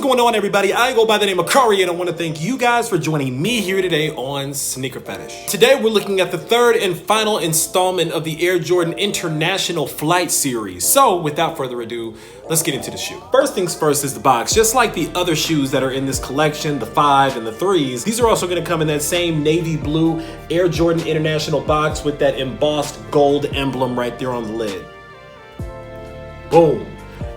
going on, everybody? I go by the name of Kari, and I want to thank you guys for joining me here today on Sneaker Fetish. Today, we're looking at the third and final installment of the Air Jordan International Flight Series. So, without further ado, let's get into the shoe. First things first is the box. Just like the other shoes that are in this collection, the 5 and the 3s, these are also going to come in that same navy blue Air Jordan International box with that embossed gold emblem right there on the lid. Boom.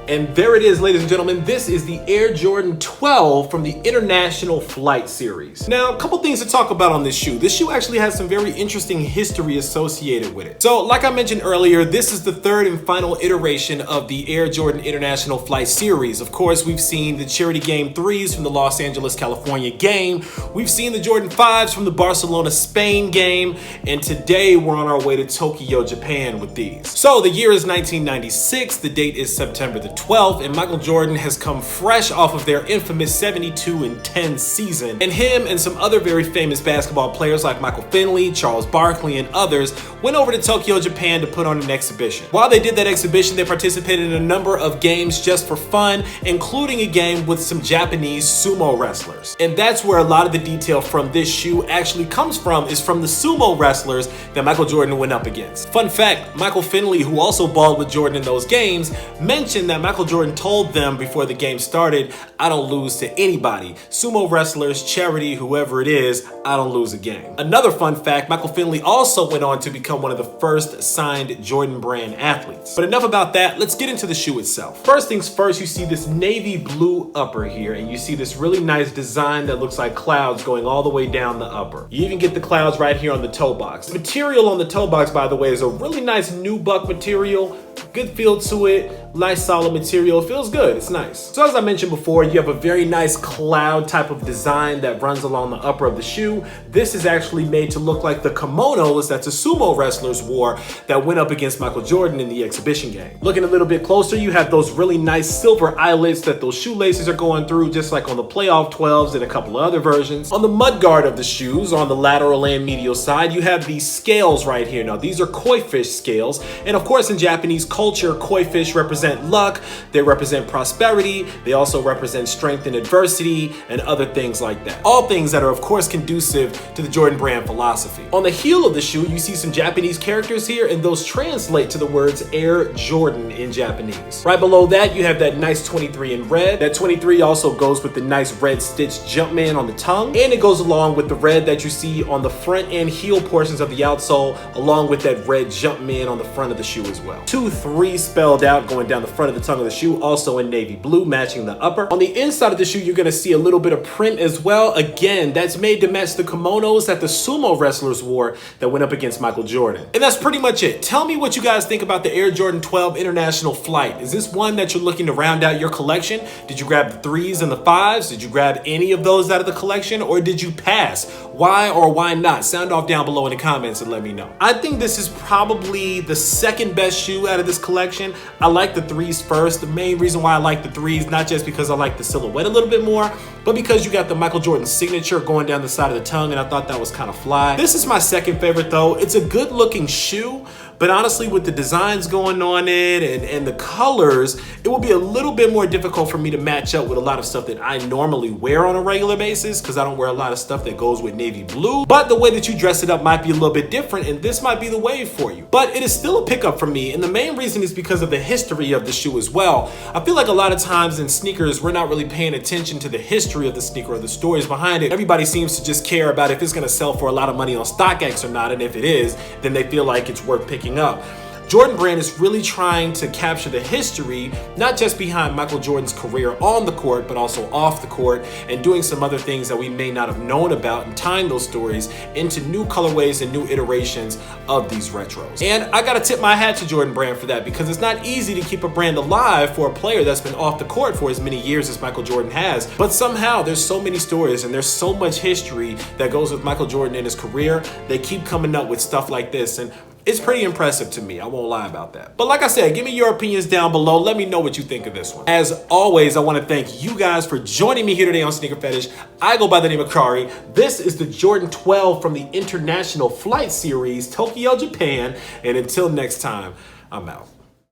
And there it is, ladies and gentlemen. This is the Air Jordan 12 from the International Flight Series. Now, a couple things to talk about on this shoe. This shoe actually has some very interesting history associated with it. So, like I mentioned earlier, this is the third and final iteration of the Air Jordan International Flight Series. Of course, we've seen the Charity Game 3s from the Los Angeles, California game. We've seen the Jordan 5s from the Barcelona, Spain game. And today, we're on our way to Tokyo, Japan with these. So, the year is 1996. The date is September the 12th, and Michael Jordan has come fresh off of their infamous 72-10 season, and him and some other very famous basketball players like Michael Finley, Charles Barkley, and others went over to Tokyo, Japan to put on an exhibition. While they did that exhibition, they participated in a number of games just for fun, including a game with some Japanese sumo wrestlers. And that's where a lot of the detail from this shoe actually comes from, is from the sumo wrestlers that Michael Jordan went up against. Fun fact, Michael Finley, who also balled with Jordan in those games, mentioned that Michael Jordan told them before the game started, "I don't lose to anybody. Sumo wrestlers, charity, whoever it is, I don't lose a game." Another fun fact, Michael Finley also went on to become one of the first signed Jordan brand athletes. But enough about that, let's get into the shoe itself. First things first, you see this navy blue upper here, and you see this really nice design that looks like clouds going all the way down the upper. You even get the clouds right here on the toe box. The material on the toe box, by the way, is a really nice nubuck material. Good feel to it, nice solid material, it feels good, it's nice. So as I mentioned before, you have a very nice cloud type of design that runs along the upper of the shoe. This is actually made to look like the kimonos that the sumo wrestlers wore that went up against Michael Jordan in the exhibition game. Looking a little bit closer, you have those really nice silver eyelets that those shoelaces are going through, just like on the playoff 12s and a couple of other versions. On the mudguard of the shoes, on the lateral and medial side, you have these scales right here. Now these are koi fish scales, and of course in Japanese culture, koi fish represent luck, they represent prosperity, they also represent strength in adversity, and other things like that. All things that are of course conducive to the Jordan brand philosophy. On the heel of the shoe, you see some Japanese characters here, and those translate to the words Air Jordan in Japanese. Right below that, you have that nice 23 in red. That 23 also goes with the nice red stitched Jumpman on the tongue, and it goes along with the red that you see on the front and heel portions of the outsole, along with that red Jumpman on the front of the shoe as well. 2-3 spelled out going down the front of the tongue of the shoe, also in navy blue, matching the upper. On the inside of the shoe, you're gonna see a little bit of print as well. Again, that's made to match the kimonos that the sumo wrestlers wore that went up against Michael Jordan. And that's pretty much it. Tell me what you guys think about the Air Jordan 12 International Flight. Is this one that you're looking to round out your collection? Did you grab the 3s and the 5s? Did you grab any of those out of the collection, or did you pass? Why or why not? Sound off down below in the comments and let me know. I think this is probably the second best shoe out of this collection. I like the 3s first. The main reason why I like the 3s, not just because I like the silhouette a little bit more, but because you got the Michael Jordan signature going down the side of the tongue, and I thought that was kind of fly. This is my second favorite though. It's a good looking shoe, but honestly, with the designs going on it and the colors, it will be a little bit more difficult for me to match up with a lot of stuff that I normally wear on a regular basis, because I don't wear a lot of stuff that goes with navy blue. But the way that you dress it up might be a little bit different, and this might be the wave for you. But it is still a pickup for me, and the main reason is because of the history of the shoe as well. I feel like a lot of times in sneakers, we're not really paying attention to the history of the sneaker or the stories behind it. Everybody seems to just care about if it's gonna sell for a lot of money on StockX or not, and if it is, then they feel like it's worth picking up. Jordan Brand is really trying to capture the history, not just behind Michael Jordan's career on the court, but also off the court, and doing some other things that we may not have known about, and tying those stories into new colorways and new iterations of these retros. And I gotta tip my hat to Jordan Brand for that, because it's not easy to keep a brand alive for a player that's been off the court for as many years as Michael Jordan has. But somehow there's so many stories and there's so much history that goes with Michael Jordan in his career. They keep coming up with stuff like this, and it's pretty impressive to me. I won't lie about that. But like I said, give me your opinions down below. Let me know what you think of this one. As always, I want to thank you guys for joining me here today on Sneaker Fetish. I go by the name of Kari. This is the Jordan 12 from the International Flight Series, Tokyo, Japan. And until next time, I'm out.